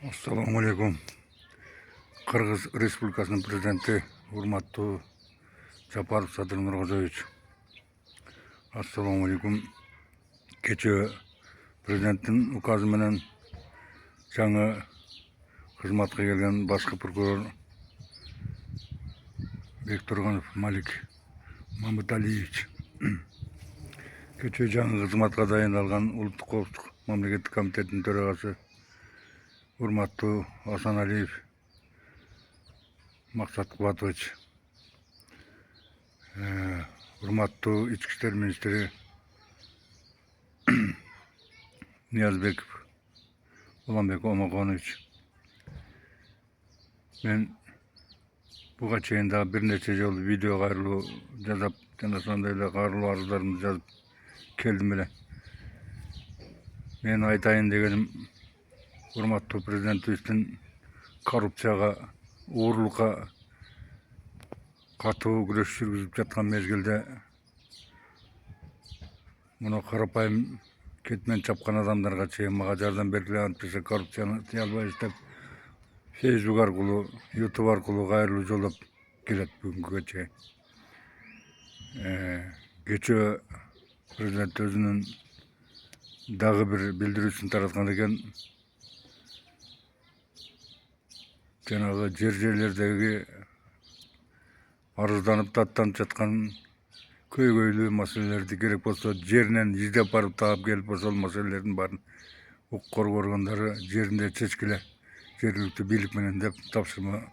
Assalamu alaikum. Kırgız Respublikasının prezidenti Hurmatlı Japarov Sadır Nurgozovich. Assalamu alaikum. Keçe prezidentin ukazı menen жаңы kızmatqa kelgen başkı prokuror Bekturganov Malik Mamudaliyevich. Keçe жаңы kızmatqa dayandalgan Uluttuk Коопсуздук Мамлекеттик комитетinin төрагасы Hurmatlı Hasan Aliyev Maksat Kıvatovich, hurmatlı İçki İşler Ministri Niyazbekov Ulanbek Omakonovich. Ben buga çeyin daha bir neçe jol video gayrılуу жазап, жана sonda эле gayrılуу arızlarımı жазып keldim эле. Men aytayын дегеним, hurmatlı prezidentibиздин korrupsияга, уурулукка катуу күрөш жүргүзүп жаткан мезгилде муну карапайым кетмен чапкан адамдарга чейин мага жардам бергиле, антпесе коррупцияны тыя албайбыз деп Facebook аркылуу, YouTube аркылуу кайрылуу жолдоп келет бүгүнкүгө чейин. Кечээ президент өзүнүн дагы бир билдирүүсүн тараткан экен. Жанагы жерлердеги арызданып даттанып жаткан көйгөйлүү маселелерди керек болсо жеринен издеп барып таап келип, ошол маселелердин баарын укук коргоо органдары жеринде чечкиле, жергиликтүү бийлик менен деп тапшырма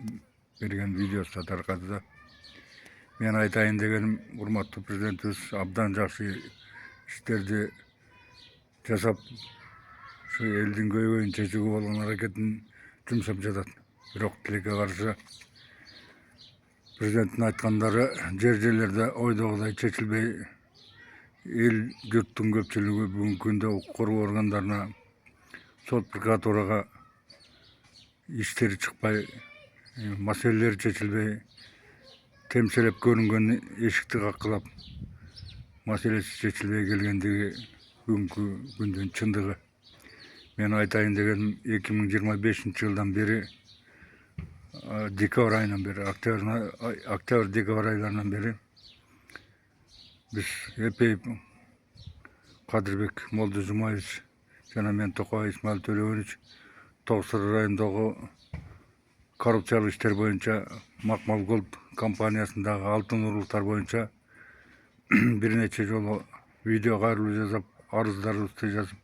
берген видеосу таркады да. Мен айтайын дегеним, урматтуу президентибиз абдан жакшы иштерди жасап, ушу элдин көйгөйүн чечүүгө болгон аракетин жумшап жатат. Бирок тилекке каршы президенттин айткандары жерлерде ойдогудай чечилбей, эл журттун көпчүлүгү бүгүнкү күндө укук коргоо органдарына, сот прокуратурага иштери чыкпай, маселелери чечилбей, темселеп көрүнгөн эшикти каккылап, маселеси чечилбей келгендиги бүгүнкү күндүн чындыгы. Мен айтайын дегеним, 2025-жылдан бери, декабрь айынан бери, октябрь-декабрь айларынан бери биз Эпеев Кадырбек Молдожумаевич жана мен Токаев Исмаил Төлөгөнүч Тоосур районундагы коррупциялык иштер боюнча Макмал Голд компаниясындагы алтын уруулуктар боюнча бир нече жолу видео кайрылуу жасап, арыздарыбызды жазып,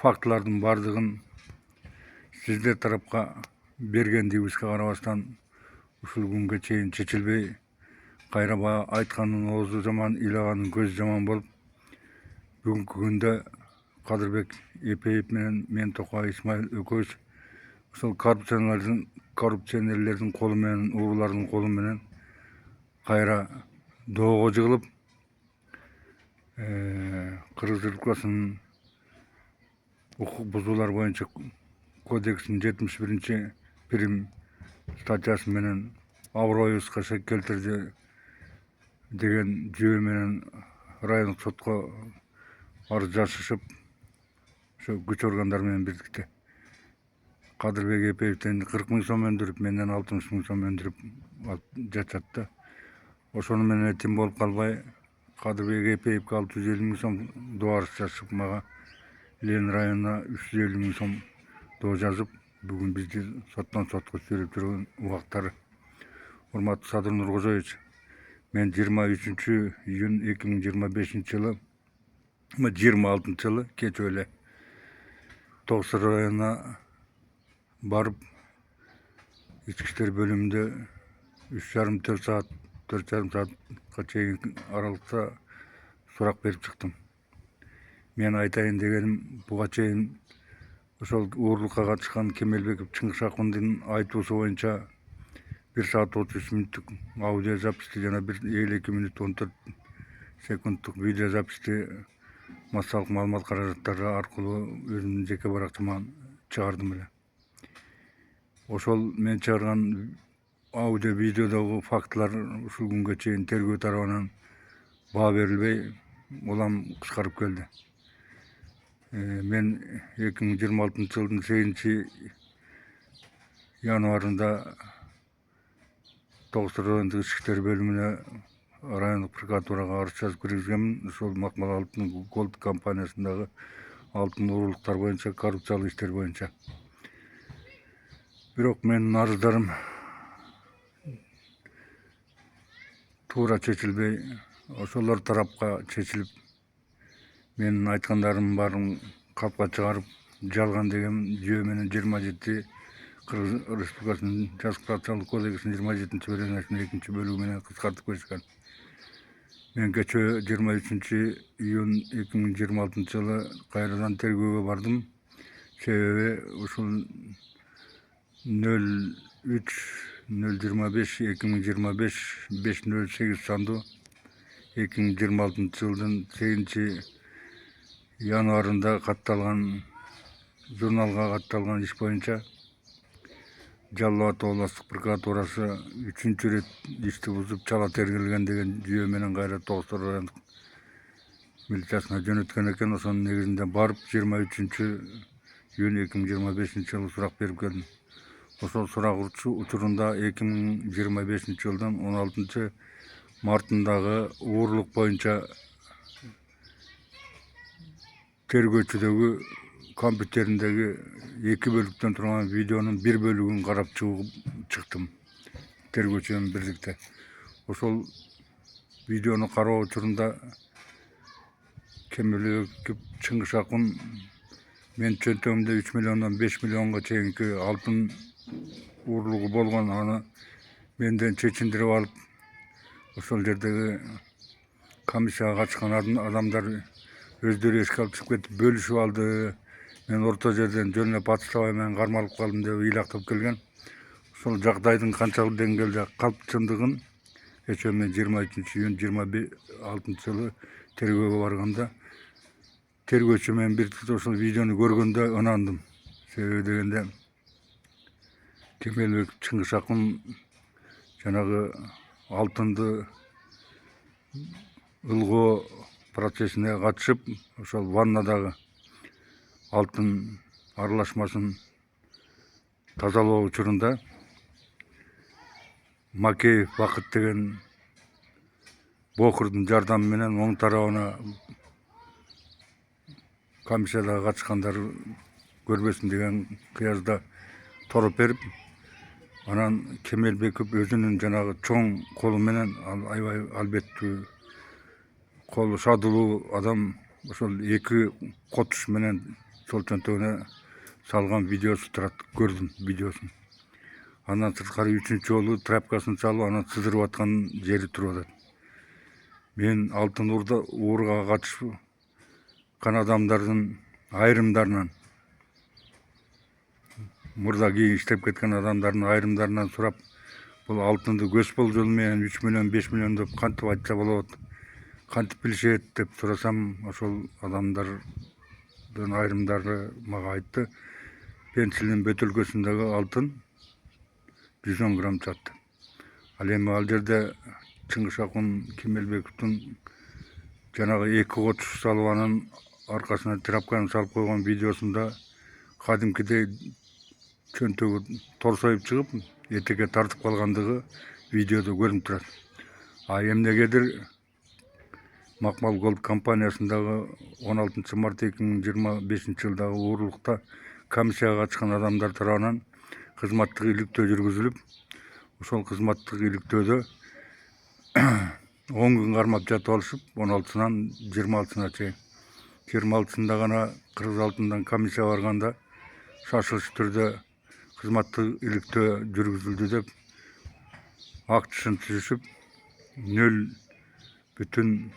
фактылардын бардыгын сиздер тарапка бергендигибизге карабастан ушул күнгө чейин чечилбей, кайра баа айткандын оозу жаман, ыйлагандын көзү жаман болуп, бүгүнкү күндө Кадырбек Эпеев менен мен Токаев Исмаил экөөбүз ушул коррупционерлердин колу менен, уруулардын колу менен кайра доого жыгылып, Кыргыз Республикасынын укук бузуулар боюнча кодексинин 71-прим статьясы менен аброюбузга шек келтирди деген жүйө менен райондук сотко арыз жазышып, ошо күч органдары менен бирдикте Кадырбек Эпеевден 40 000 сом өндүрүп, менден 60 000 сом өндүрүп алып жатат да. Ошону менен этим болуп калбай, Кадырбек Эпеевге 650 000 сом доо арыз жазышып, мага Ленин районуна 350 000 сом доо жазып, бүгүн бизди соттон сотко сүйрөп жүргөн убактары. Урматтуу Садыр Нургозович, мен 23 июнь 2025-жылы, 26-жылы кечээ эле Тоосур районуна барып, ички иштер бөлүмүндө 3,5-4 саат, 4,5 саатка чейин аралыкта сурак берип чыктым. Мен айтайын дегеним, буга чейин ошол уурулукка катышкан Кемелбеков Чыңгыз Акундун айтуусу боюнча 1 саат 33 мүнөттүк аудио записти жана 52 мүнөт 14 секундтук видео записти массалык маалымат каражаттары аркылуу өзүмдүн жеке баракчама чыгардым эле. Ошол мен чыгарган аудио видеодогу фактылар ушул күнгө чейин тергөө тарабынан баа берилбей, улам кыскарып келди. Мен 2026-жылдын январында Тоғыстар райондық ішкі істер бөліміне райондық прокуратураға арыз жазып кіргізгенмін. Сол Макмал Алтын Голд компаниясындағы алтын урлықтар бойынша, коррупциялық иштер бойынша. Бирок менин арыздарым туура чечилбей, ошолор тарапка чечилип, менин айткандарымдын баарын калпка чыгарып, жалган деген жүйө менен 27 Кыргыз Республикасынын Жазык процессуалдык кодексинин 27 беренесинин 2 бөлүгү менен кыскартып беришкен. Мен кечээ 23 июнь 2026 жылы кайрадан тергөөгө бардым. Себеби ушул 03/025/2025 508 сандуу 2026 жылдын 8 январында катталган журналга катталган иш боюнча Жалал Абад областык прокуратурасы 3-чү рет ишти бузуп чала тергелген деген жүйө менен кайра Тоғыстар райондук милициясына жөнөткөн экен. Ошонун негизинде барып 23 июнь 2025 жылы сурак берип келдим. Ошол сурак учурунда 2025 жылдын 16 мартындагы уурлук боюнча тергөөчүдөгү компьютериндеги 2 бөлүктөн турган видеонун 1 бөлүгүн карап чыктым тергөөчү менен бирдикте. Ошол видеону кароо учурунда Кемелбеков Чыңгыш Акун мен чөнтөгүмдө 3 миллиондон 5 миллионго чейинки алтын уурлугу болгон, аны менден чечиндирип алып, ошол жердеги комиссияга катышкан адамдар өздөрү эшикке алып чыгып кетип бөлүшүп алды. Мен орто жерден жөн эле батыштабай менен кармалып калдым деп ыйлактап келген. Ошол жагдайдын канчалык деңгээлде калпчындыгын кечээ мен 23 июнь 26 жылы тергөөгө барганда тергөөчү менен бирдикте ошол видеону көргөндө ынандым. Себеби дегенде Кемелбеков Чыңгыш Акун жанагы алтынды ылгоо процессине катышып, ошол ваннадагы алтын аралашмасын тазалоо учурунда Макеев Бакыт деген бокурдун жардамы менен оң тарабына комиссиядагы катышкандар көрбөсүн деген кыязда тороп берип, анан Кемелбеков өзүнүн жанагы чоң колу менен, аябай албеттүү колу шадылуу адам, ошол 2 котуш менен сол чөнтөгүнө салган видеосу турат. Көрдүм видеосун. Андан сырткары 3-чү жолу тряпкасын салып, анан сыдырып аткан жери туруп атат. Мен алтын уурга катышкан адамдардын айрымдарынан, мурда кийин иштеп кеткен адамдардын айрымдарынан сурап, бул алтынды көз болжол менен 3 миллион 5 миллион деп кантип айтса болот, кантип билишет деп сурасам, ошол адамдардын айрымдары мага айтты. Пенсилдин бөтөлкөсүндөгү алтын 110 грамм жатты. Ал эми ал жерде Чыңгыш Акун Кемелбековдун жанагы 2 котуш салып, анан аркасына тряпканы салып койгон видеосунда кадимкидей чөнтөгү торсоюп чыгып, этекке тартып калгандыгы видеодо көрүнүп турат. А эмнегедир Макмал Голд компаниясындагы 16 март 2025 жылдагы уурлукта комиссияга катышкан адамдар тарабынан кызматтык иликтөө жүргүзүлүп, ошол кызматтык иликтөөдө 10 күн кармап жатып алышып, 16-сынан 26-сына чейин. 26-сында гана Кыргыз алтындан комиссия барганда шашылыш түрдө кызматтык иликтөө жүргүзүлдү деп актысын түзүшүп, 0,29,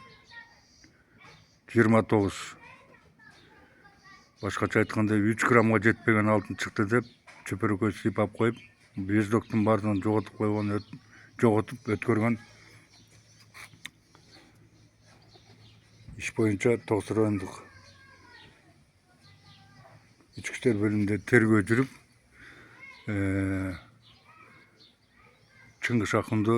башкача айтканда 3 граммга жетпеген алтын чыкты деп чөпөрөкөй сыйпап коюп, бездоктун баардыгын жоготуп өткөргөн иш боюнча Тоғыстар райондук ички иштер бөлүмүндө тергөө жүрүп, Чыңгыш Акунду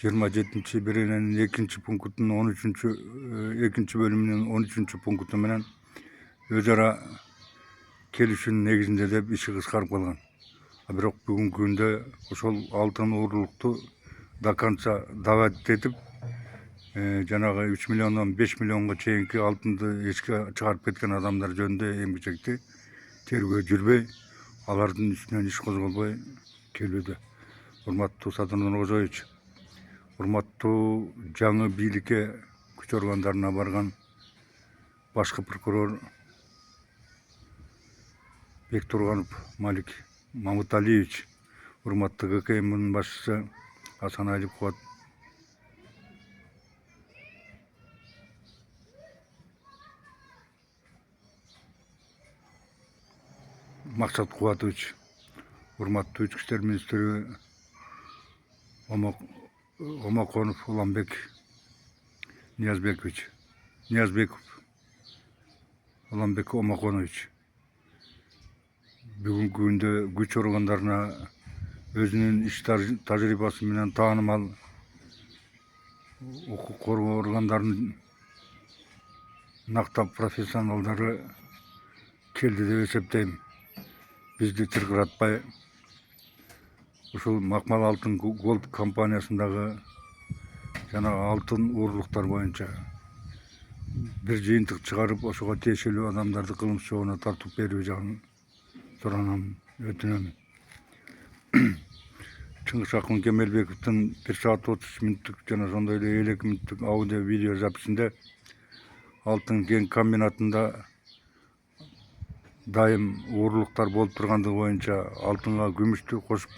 27 берененин 2 пунктунун 2 бөлүмүнүн 13 пункту менен өз ара келишүүнүн негизинде деп иши кыскарып калган. Бирок бүгүнкү күндө ошол алтын уурулукту до конца давать этип, жанагы 3 миллиондон 5 миллионго чейинки алтынды эчке чыгарып кеткен адамдар жөнүндө эмгичекти тергөө жүрбөй, алардын үстүнөн иш козголбой келүүдө. Урматтуу Садыр Нуркожоевич, урматтуу жаңы бийликке күч органдарына барган башкы прокурор Бектурганов Малик Мамыталиевич, урматтуу ГКМнын башчысы Асаналиев Кубат, Максат Кубатович, урматтуу ички иштер министри Омаконов Уламбек Ниязбеков Уламбек Омаконович, бүгүнкү күндө күч органдарына өзүнүн иш тажрыйбасы менен таанымал укук коргоо органдарынын нактап профессионалдары келди деп эсептейм. Бизди чыркыратпай, ушул Макмал Алтын Голд компаниясындагы жана алтын уурулуктар боюнча бир жыйынтык чыгарып, ошого тиешелүү адамдарды кылмыш жообуна тартып берүү жагын суранам, өтүнөм. Чыңгыз Акын Кемелбековдун 1 саат 33 мүнөттүк жана ошондой эле 52 мүнөттүк аудио видео записинде алтын кен комбинатында дайым уурулуктар болуп тургандыгы боюнча алтынга күмүштү кошуп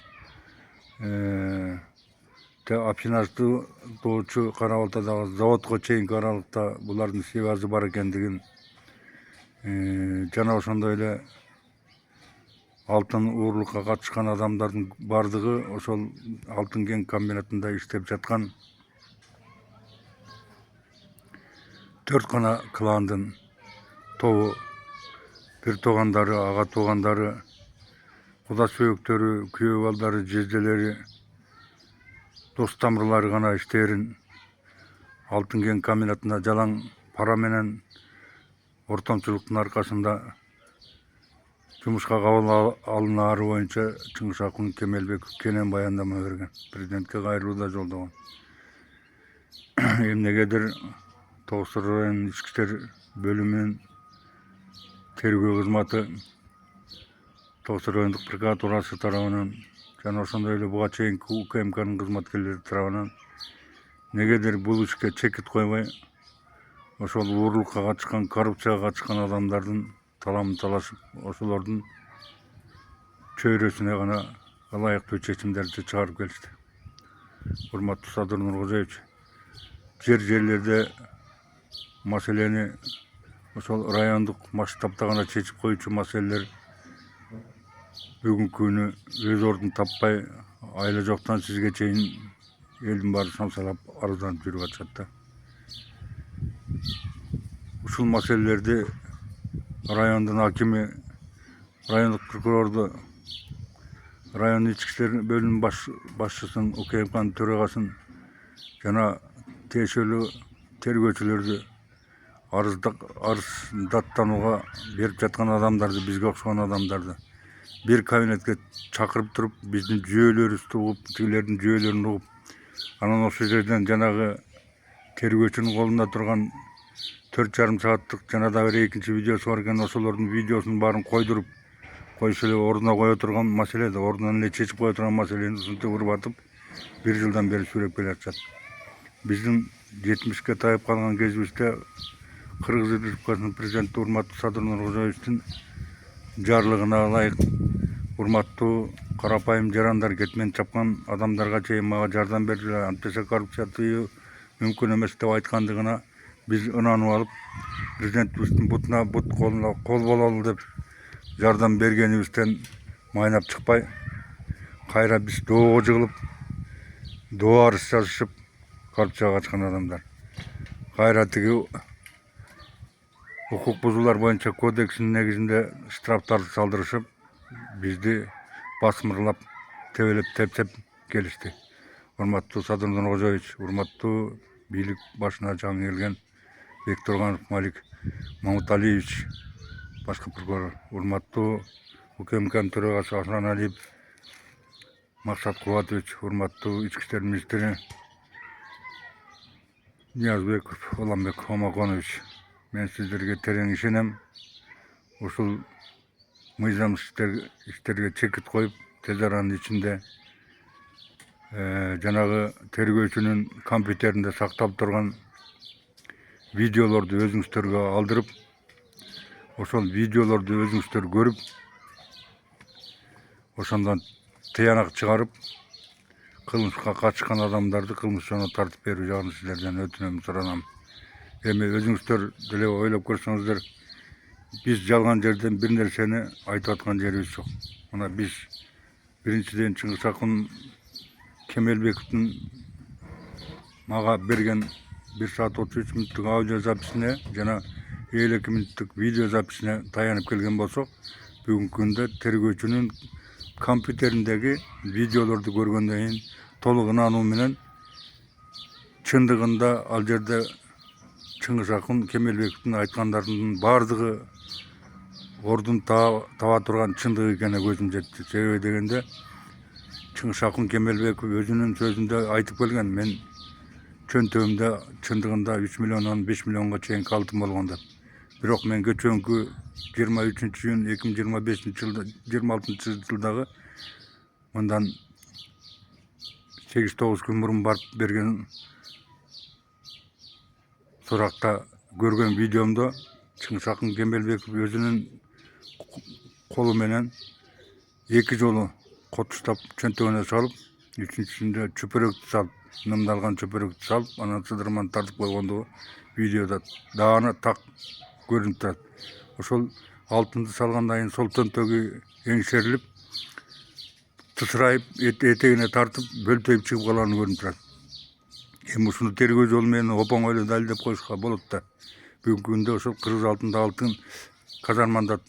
апсинаждоочу Кара Балтадагы заводко чейинки аралыкта булардын связы бар экендигин, жана ошондой эле алтын уурулукка катышкан адамдардын бардыгы ошол алтын кен комбинатында иштеп жаткан 4 гана кландын тобу, бир туугандары, ага туугандары, куда сөөктөрү, күйөө балдары, жезделери, дос тамырлары гана иштерин алтын кен комбинатына жалаң пара менен ортомчулуктун аркасында жумушка кабыл алынаары боюнча Чыңгыз Акын Кемелбеков кенен баяндама берген, президентке кайрылуу да жолдогон. Эмнегедир Тоғыз районунун ички иштер бөлүмүнүн тергөө кызматы, Тоғыз райондук прокуратурасы тарабынан жана ошондой эле буга чейинки УКМКнын кызматкерлери тарабынан негедир бул ишке чекит койбой, ошол уурулукка катышкан, коррупцияга катышкан адамдардын таламын талашып, ошолордун чөйрөсүнө гана ылайыктуу чечимдерди чыгарып келишти. Урматтуу Садыр Нуркожоевич, жерлерде маселени ошол райондук масштабта гана чечип коюучу маселелер бүгүнкү күнү өз ордун таппай, айла жоктан сизге чейин элдин баары самсалап арызданып жүрүп атышат да. Ушул маселелерди райондун акими, райондук прокурорду, райондун ички иштер бөлүмүнүн башчысын, УКМКнын төрагасын жана тиешелүү тергөөчүлөрдү арыздаттанууга берип жаткан адамдарды, бизге окшогон адамдарды бир кабинетке чакырып туруп, биздин жүйөлөрүбүздү угуп, тигилердин жүйөлөрүн угуп, анан ошол жерден жанагы тергөөчүнүн колунда турган 4,5 сааттык жана да бир экинчи видеосу бар экен, ошолордун видеосунун баарын койдуруп, койсо эле ордуна кое турган маселе да, ордунан эле чечип кое турган маселени ушинтип урбатып, 1 жылдан бери сүрөп келе атышат. Биздин 70ке тайып калган кезибизде Кыргыз Республикасынын президенти урматтуу Садыр Нуркожоевичтин жарлыгына ылайык урматтуу карапайым жарандар, кетмен чапкан адамдарга чейин мага жардам бергиле, антпесе коррупция тыюу мүмкүн эмес деп айткандыгына биз ынанып алып, президентибиздин бутуна бут, колуна кол бололу деп жардам бергенибизден майнап чыкпай, кайра биз доого жыгылып, доо арыз жазышып, коррупцияга катышкан адамдар кайра тиги укук бузуулар боюнча кодексинин негизинде штрафтарды салдырышып, бизди басмырлап, тебелеп, тептеп келишти. Урматтуу Садыр Нуркожоевич, урматтуу бийлик башына жаңы келген Бектурганов Малик Мамыталиевич, башкы прокурор, урматтуу УКМКнын төрагасы Асаналиев Максат Кубатович, урматтуу ички иштер министри Ниязбеков Уламбек Омаконович, мен сиздерге терең ишенем. Ушул мыйзам иштерге чекит коюп, тез аранын ичинде жанагы тергөөчүнүн компьютеринде сакталып турган видеолорду өзүңүздөргө алдырып, ошол видеолорду өзүңүздөр көрүп, ошондон тыянак чыгарып, кылмышка катышкан адамдарды кылмыш жолуна тартып берүү жагын сиздерден өтүнөм, суранам. Эми өзүңүздөр деле ойлоп көрсөңүздөр, биз жалган жерден бир нерсени айтып аткан жерибиз жок. Мына биз биринчиден Чыңгыз Акын Кемелбековдун мага берген 1 saat 33 мүнөттүк аудио записине жана 52 мүнөттүк видео записине таянып келген болсок, бүгүнкү күндө тергөөчүнүн компьютериндеги видеолорду көргөндөн кийин толук ынануу менен чындыгында ал жерде Чыңгыз Акын Кемелбековдун айткандарынын баардыгы ордун таба турган чындык экенине көзүм жетти. Себеби дегенде Чыңгыз Акын Кемелбеков өзүнүн сөзүндө айтып келген, мен чөнтөгүмдө чындыгында 3 миллиондон 5 миллионго чейин алтын болгон деп. Бирок мен көчөңкү 23-июнь 2026 жылдагы мындан 8-9 күн мурун барып берген суракта көргөн видеомдо Чыңгыз Акын Кемелбеков өзүнүн колу менен 2 жолу кот уштап чөнтөгүнө салып, үчүнчүсүндө чөпөрөктү салып, нымдалган чөпөрөктү салып, анан сыдырманы тартып койгондугу видеодо даана так көрүнүп турат. Ошол алтынды салгандан кийин сол төнтөгү эңшерилип, тысырайып, этегине тартып, бөлтөйүп чыгып калганы көрүнүп турат. Эми ушуну тергөө жолу менен оп-оңой эле далилдеп коюшка болот да. Бүгүнкү күндө ошол Кыргыз алтында алтын казарманда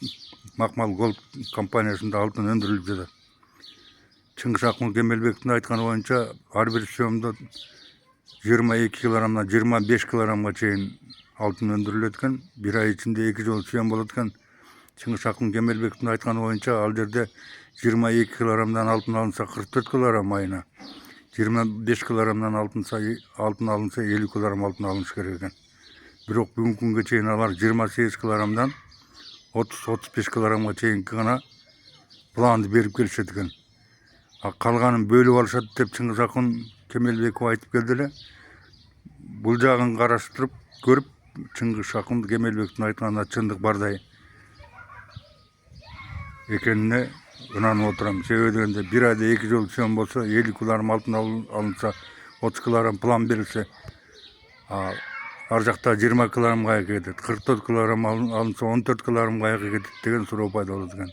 Макмал Голд компаниясында алтын өндүрүлүп жатат. Чыңгыз Акын Кемелбековдун айтканы боюнча, ар бир сөмдө 22 килограммдан 25 килограммга чейин алтын өндүрүлөт экен. Bir ай ичинде 2 жолу сүйөн болот экен. Чыңгыз Акын Кемелбековдун айтканы боюнча, ал жерде 22 килограммдан алтын алынса 44 килограмм айына, 25 килограммдан алтын алынса 50 килограмм алтын алыныш керек экен. Бирок бүгүнкү күнгө чейин алар 28 килограммдан 30-35 килограммга чейин гана планды берип келишет экен. Калганын бөлүп алышат деп Чыңгыз Акын Кемелбеков айтып келди эле. Бул жагын караштырып көрүп, Чыңгыз Акын Кемелбековдун айтканына чындык бардай экенине ынанып отурам. Себеби дегенде, bir айда 2 жолу сүйөн болсо, 50 килограмм алтын алынса, 30 килограмм план берилсе, ар жакта 20 килограмм каяка кетет, 44 килограмм алынса 14 килограмм каяка кетет деген суроо пайда болот экен.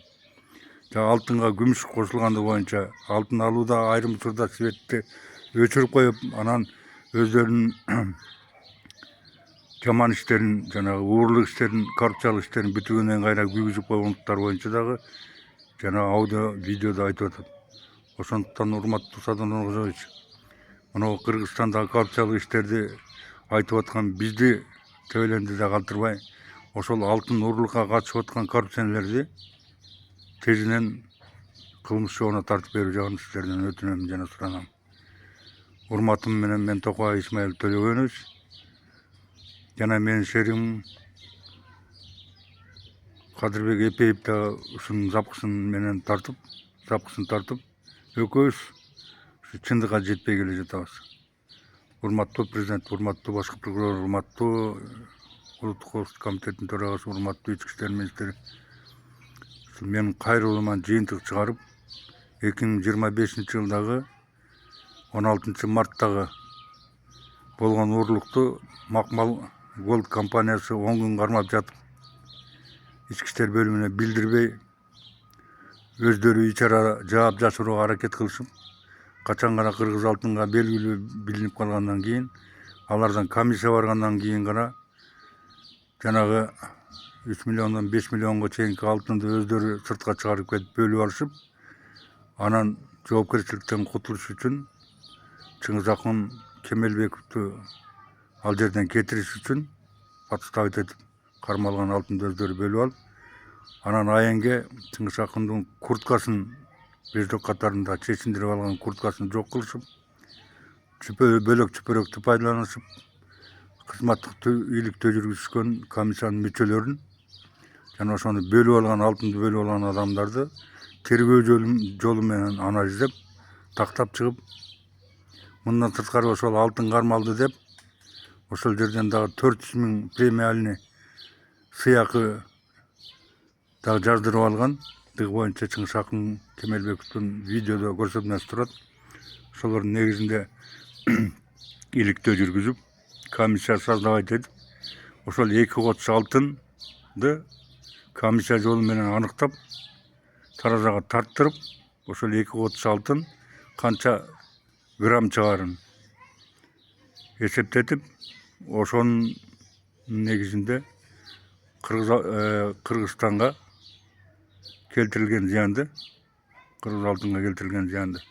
Алтынга күмүш кошулгандыгы боюнча, алтын алууда айрым учурда светти өчүрүп коюп, анан өздөрүнүн жаман иштерин, жанагы уурулук иштерин, коррупциялык иштерин бүтүгүнөн кайра күйгүзүп койгондуктары боюнча дагы жана аудио видеодо айтып атат. Ошондуктан урматтуу Садыр Нуркожоевич, мына Кыргызстандагы коррупциялык иштерди айтып аткан бизди төбөлөндү да калтырбай, ошол алтын уурулукка катышып аткан коррупционерлерди тезинен кылмыш жолуна тартып берүү жагын сиздерден өтүнөм жана суранам. Урматым менен мен Токаев Исмаил Төлөгөнович жана менин шеригим Кадырбек Эпеев да ушунун запысын тартып, экөөбүз ушу чындыкка жетпей келе жатабыз. Урматтуу президент, урматтуу башкы прокурор, урматтуу улуттук коопсуздук комитетинин төрагасы, урматтуу ички иштер министри, менин кайрылууман жыйынтык чыгарып, 2025 жылдагы 16 марттагы болгон уурулукту Макмал Голд компаниясы 10 күн кармап жатып, ички иштер бөлүмүнө билдирбей, өздөрү ичара жаап жашырууга аракет кылышып, качан гана Кыргыз алтынга белгилүү билинип калгандан кийин, алардан комиссия баргандан кийин гана жанагы 3 миллиондон 5 миллионго чейинки алтынды өздөрү сыртка чыгарып кетип бөлүп алышып, анан жоопкерчиликтен кутулуш үчүн Чыңгыз Акын Кемелбековду ал жерден кетириш үчүн подставить этип кармалган алтынды өздөрү бөлүп алып, анан айенге Чыңгыз Акындын курткасын беждок катарында чечиндирип алган курткасын жок кылышып, бөлөк чүпөрөктү пайдаланышып, кызматтык ийгиликтөө жүргүзүшкөн комиссиянын мүчөлөрүн жана ошону бөлүп алган, алтынды бөлүп алган адамдарды тергөө жолу менен ана издеп, тактап чыгып, мындан сырткары ошол алтын кармалды деп, ошол жерден дагы 400 000 премиальный сыйакы дагы жаздырып алгандыгы боюнча Чыңгыз Акын Кемелбековдун видеодо көрсөтмөсү турат. Ошолордун негизинде иликтөө жүргүзүп, комиссия создавать этип, ошол 2 кодс алтынды комиссия жолу менен аныктап, таразага тарттырып, ошол 2 кодс алтын канча грамм чыгарын эсептетип, ошонун негизинде Кыргызстанга келтирилген зыянды, кыргыз алтынга келтирилген зыянды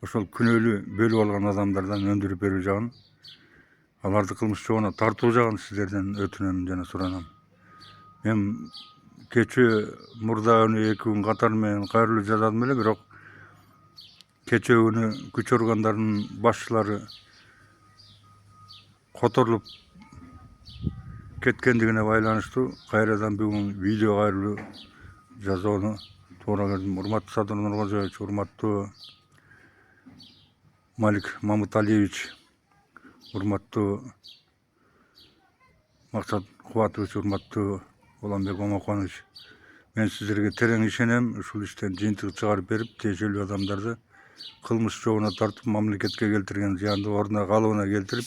ошол күнөөлүү бөлүп алган адамдардан өндүрүп берүү жагын, аларды кылмыш жообуна тартуу жагын сиздерден өтүнөм жана суранам. Мен кечээ мурда 2 күн катары менен кайрылуу жасадым эле, бирок кечээ күнү күч органдарынын башчылары которулуп кеткендигине байланыштуу кайрадан бүгүн видео кайрылуу жасоону туура көрдүм. Урматтуу Садыр Нуркожоевич, урматтуу Малик Мамыталиевич, урматтуу Максат Кубатович, урматтуу Уланбек Омоконович, мен сиздерге терең ишенем. Ушул иштен жыйынтык чыгарып берип, тиешелүү адамдарды кылмыш жообуна тартып, мамлекетке келтирген зыянды ордуна калыбына келтирип,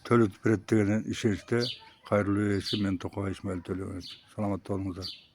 төлөтүп берет деген ишеничте кайрылуу ээси мен Токобай Исмаил Төлөгенович. Саламатта болуңуздар.